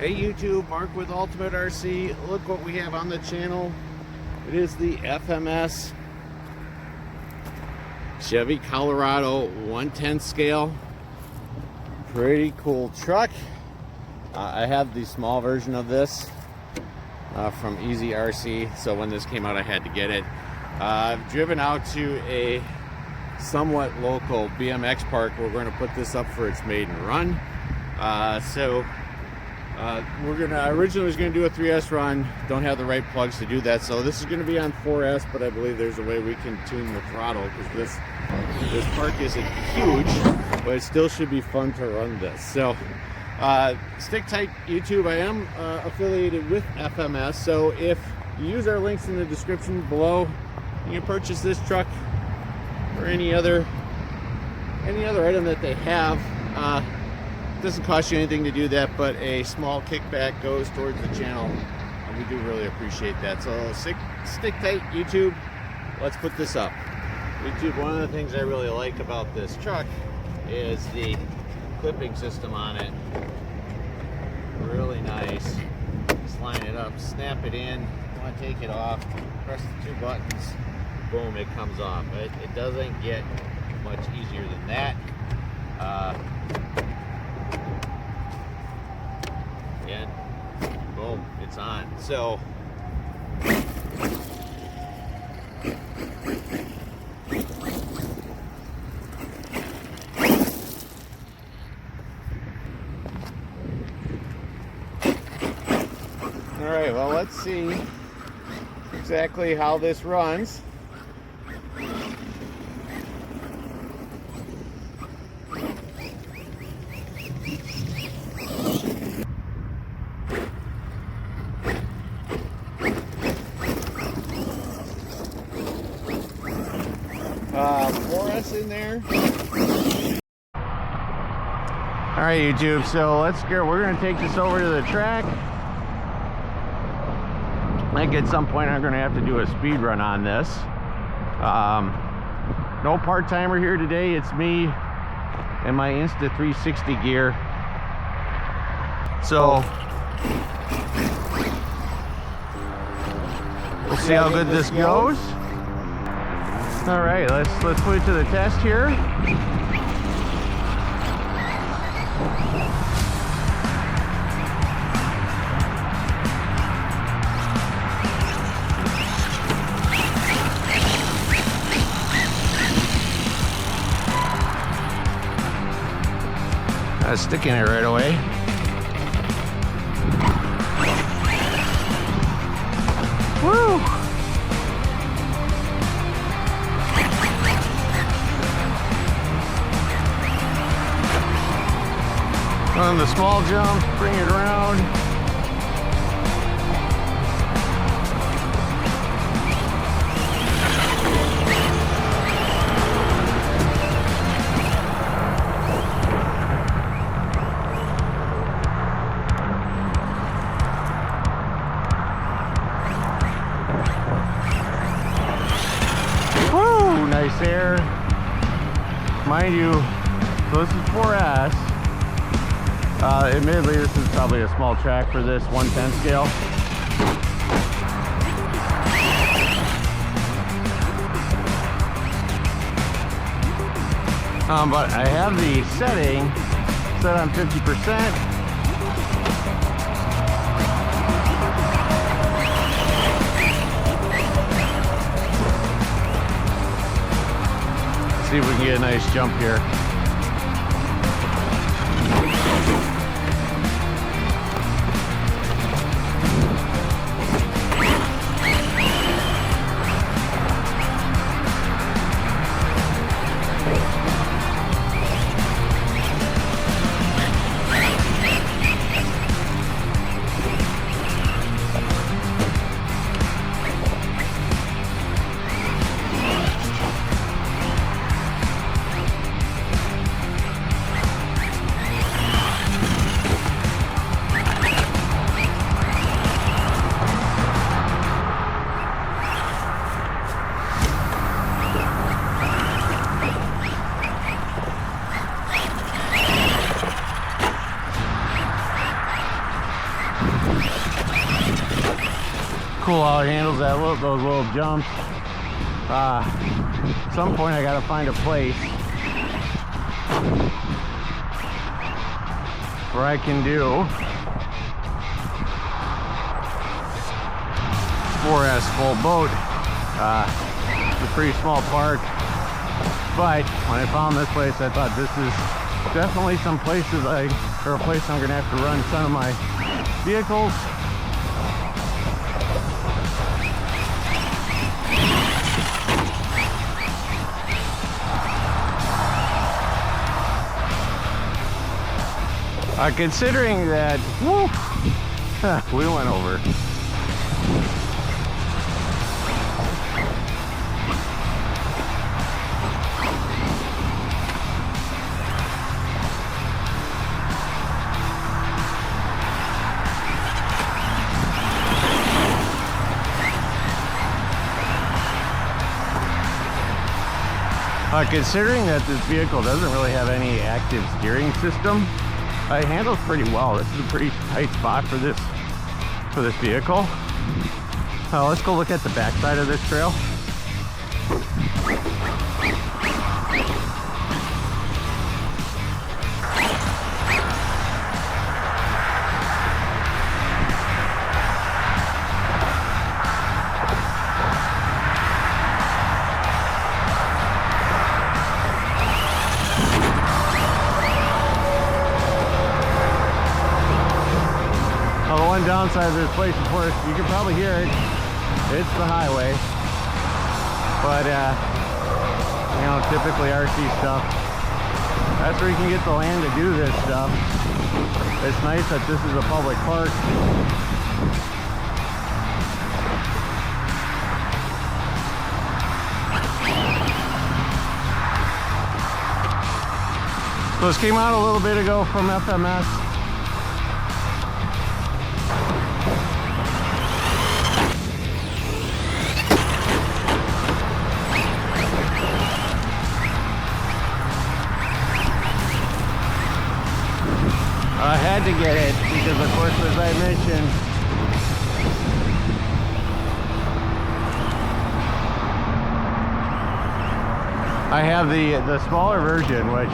Hey YouTube, Mark with Ultimate RC. Look what we have on the channel. It is the FMS Chevy Colorado 1/10 scale. Pretty cool truck. I have the small version of this from Easy RC, so when this came out I had to get it. I've driven out to a somewhat local BMX park. We're going to put this up for its maiden run. I originally was going to do a 3S run. Don't have the right plugs to do that, so this is going to be on 4S, but I believe there's a way we can tune the throttle because this park isn't huge, but it still should be fun to run this. So stick tight YouTube. I am affiliated with FMS, so if you use our links in the description below, you can purchase this truck or any other item that they have. Doesn't cost you anything to do that, but a small kickback goes towards the channel, and we do really appreciate that. So stick tight YouTube. Let's put this up. YouTube, one of the things I really like about this truck is the clipping system on it. Really nice. Just line it up, snap it in. You want to take it off, press the two buttons, boom, it comes off. It doesn't get much easier than that. And boom, it's on. So all right, well, let's see exactly how this runs. In there. All right, YouTube, so let's go. We're going to take this over to the track. I think at some point I'm going to have to do a speed run on this. No part-timer here today. It's me and my Insta 360 gear. So we'll see how good this goes. All right, let's put it to the test here. I was sticking it right away. Woo! On the small jumps, bring it around. Woo! Nice air. Mind you, so this is 4S. Admittedly, this is probably a small track for this 1/10 scale. But I have the setting set on 50%. See if we can get a nice jump here. cool how it handles that those little jumps. At some point I gotta find a place where I can do 4S full boat. It's a pretty small park, but when I found this place, I thought this is definitely some places a place I'm gonna have to run some of my vehicles. Considering that, woo, we went over. Considering that this vehicle doesn't really have any active steering system, it handles pretty well. This is a pretty tight spot for this vehicle. Let's go look at the back side of this trail. Downside of this place, of course, you can probably hear it. It's the highway, but you know, typically RC stuff, that's where you can get the land to do this stuff. It's nice that this is a public park. So this came out a little bit ago from FMS. I had to get it because, of course, as I mentioned, I have the smaller version, which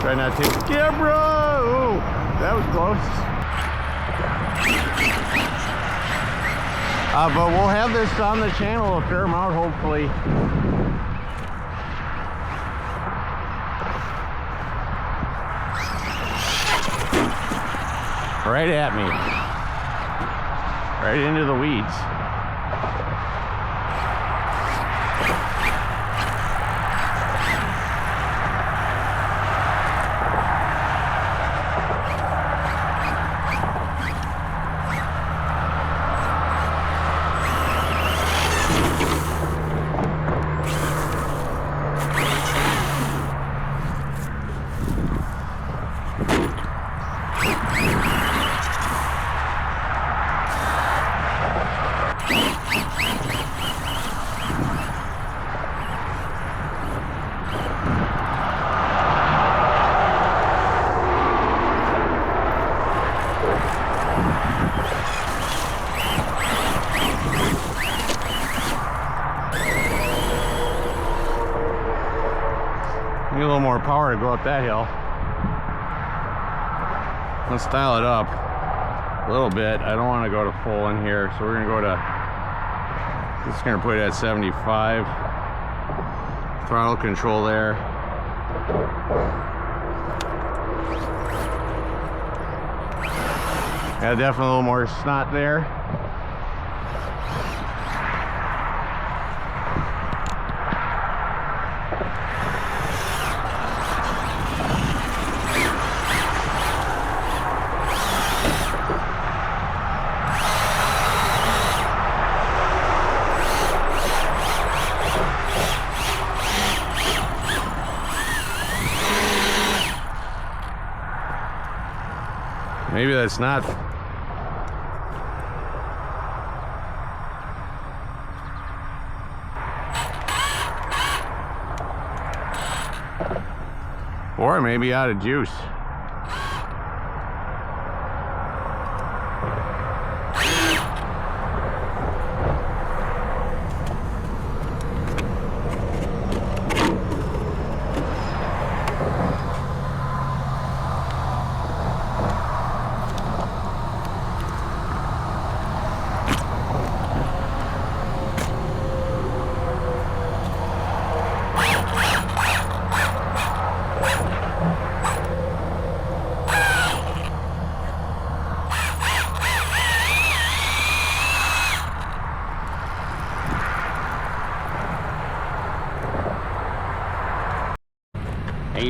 try not to camera. Ooh, that was close. But we'll have this on the channel a fair amount, hopefully. Right at me, right into the weeds. Need a little more power to go up that hill. Let's dial it up a little bit. I don't want to go to full in here, so we're gonna go to, just gonna put it at 75. Throttle control there. Yeah, definitely a little more snot there. Maybe that's not. Or it may be out of juice.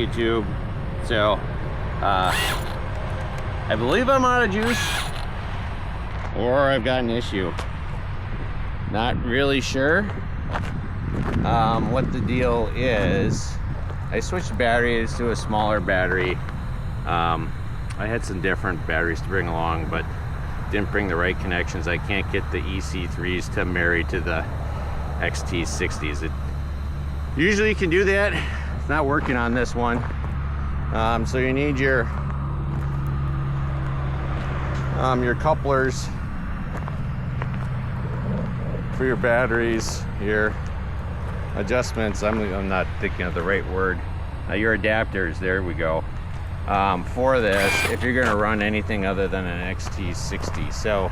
YouTube. So I believe I'm out of juice, or I've got an issue. Not really sure what the deal is. I switched batteries to a smaller battery. I had some different batteries to bring along, but didn't bring the right connections. I can't get the EC3s to marry to the XT60s. Usually you can do that. It's not working on this one. So you need your couplers for your batteries, your adjustments. I'm not thinking of the right word. Your adapters, there we go. For this, if you're gonna run anything other than an XT60. So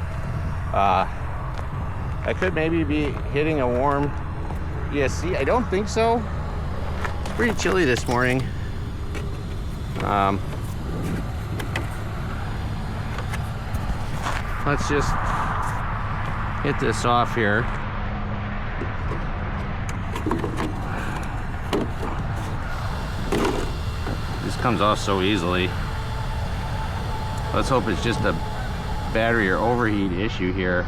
I could maybe be hitting a warm ESC. I don't think so. It's pretty chilly this morning. Let's just hit this off here. This comes off so easily. Let's hope it's just a battery or overheat issue here.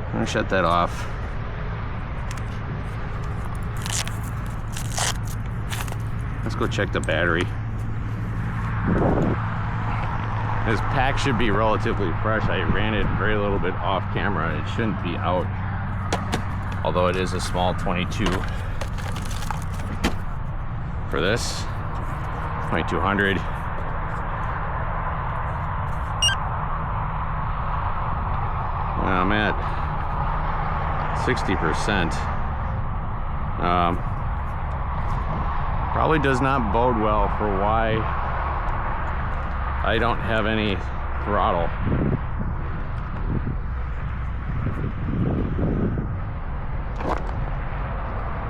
I'm gonna shut that off. Let's go check the battery. This pack should be relatively fresh. I ran it very little bit off camera. It shouldn't be out, although it is a small 22 for this 2200. I'm at 60%. Probably does not bode well for why I don't have any throttle.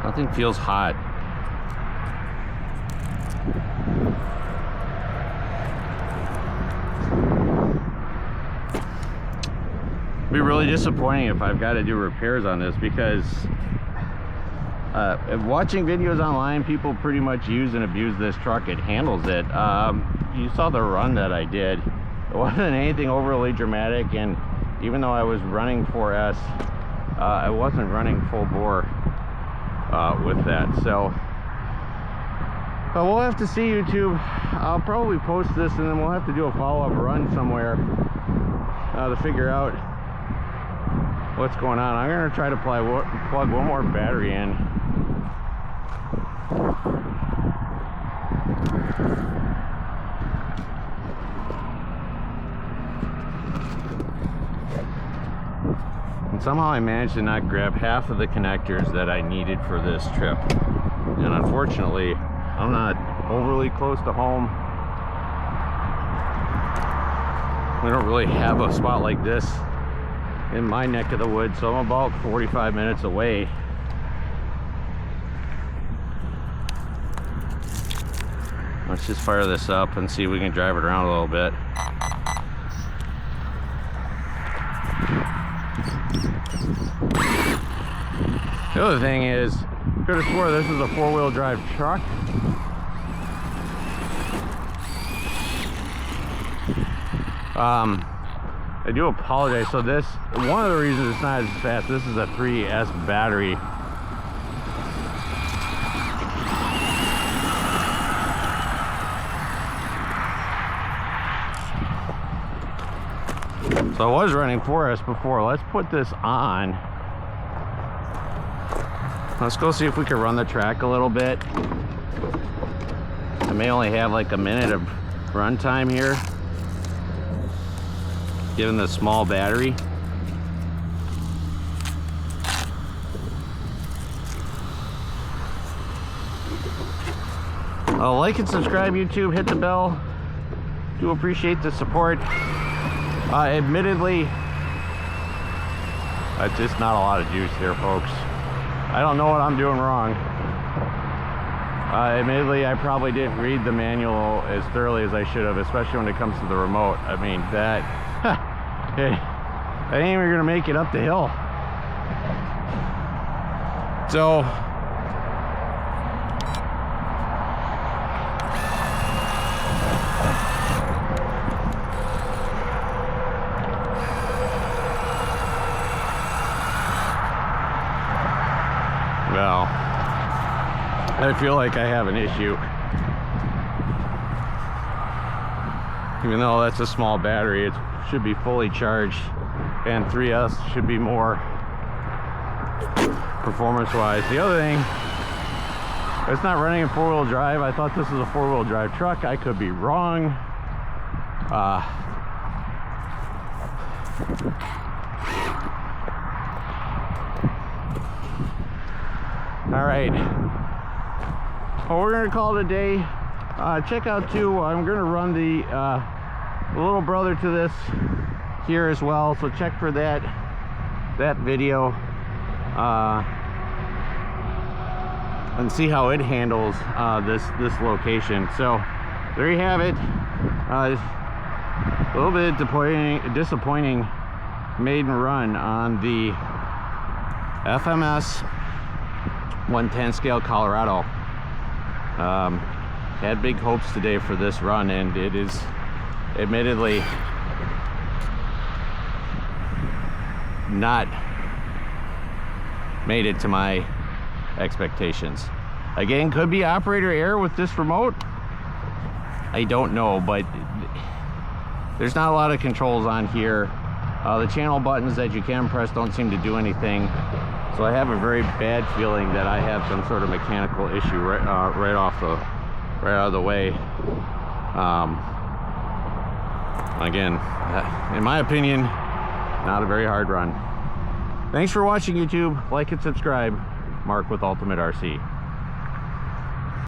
Nothing feels hot. It'd be really disappointing if I've got to do repairs on this, because watching videos online, people pretty much use and abuse this truck. It handles it. You saw the run that I did. It wasn't anything overly dramatic, and even though I was running 4S, I wasn't running full bore with that. So we'll have to see, YouTube. I'll probably post this, and then we'll have to do a follow-up run somewhere to figure out what's going on. I'm gonna try to plug one more battery in. And somehow I managed to not grab half of the connectors that I needed for this trip. And unfortunately, I'm not overly close to home. We don't really have a spot like this in my neck of the woods, so I'm about 45 minutes away. Let's just fire this up and see if we can drive it around a little bit. The other thing is, I could have swore this is a four-wheel drive truck. I do apologize. So this, one of the reasons it's not as fast, this is a 3S battery. So I was running 4S before. Let's put this on. Let's go see if we can run the track a little bit. I may only have like a minute of run time here, given the small battery. Like and subscribe, YouTube. Hit the bell. Do appreciate the support. Admittedly, it's just not a lot of juice here, folks. I don't know what I'm doing wrong. Admittedly, I probably didn't read the manual as thoroughly as I should have, especially when it comes to the remote. I mean, that I ain't even gonna make it up the hill. So well, I feel like I have an issue. Even though that's a small battery, it should be fully charged, and 3S should be more performance-wise. The other thing, it's not running in 4-wheel drive. I thought this was a 4-wheel drive truck. I could be wrong. All right. Well, we're gonna call it a day. Check out too, I'm gonna run the little brother to this here as well, so check for that video and see how it handles this location. So there you have it. A little bit disappointing maiden run on the FMS 110 scale Colorado. Had big hopes today for this run, and it is admittedly not made it to my expectations. Again, could be operator error with this remote. I don't know, but there's not a lot of controls on here. The channel buttons that you can press don't seem to do anything. So I have a very bad feeling that I have some sort of mechanical issue right out of the way. Again, in my opinion, not a very hard run. Thanks for watching, YouTube. Like and subscribe. Mark with Ultimate RC.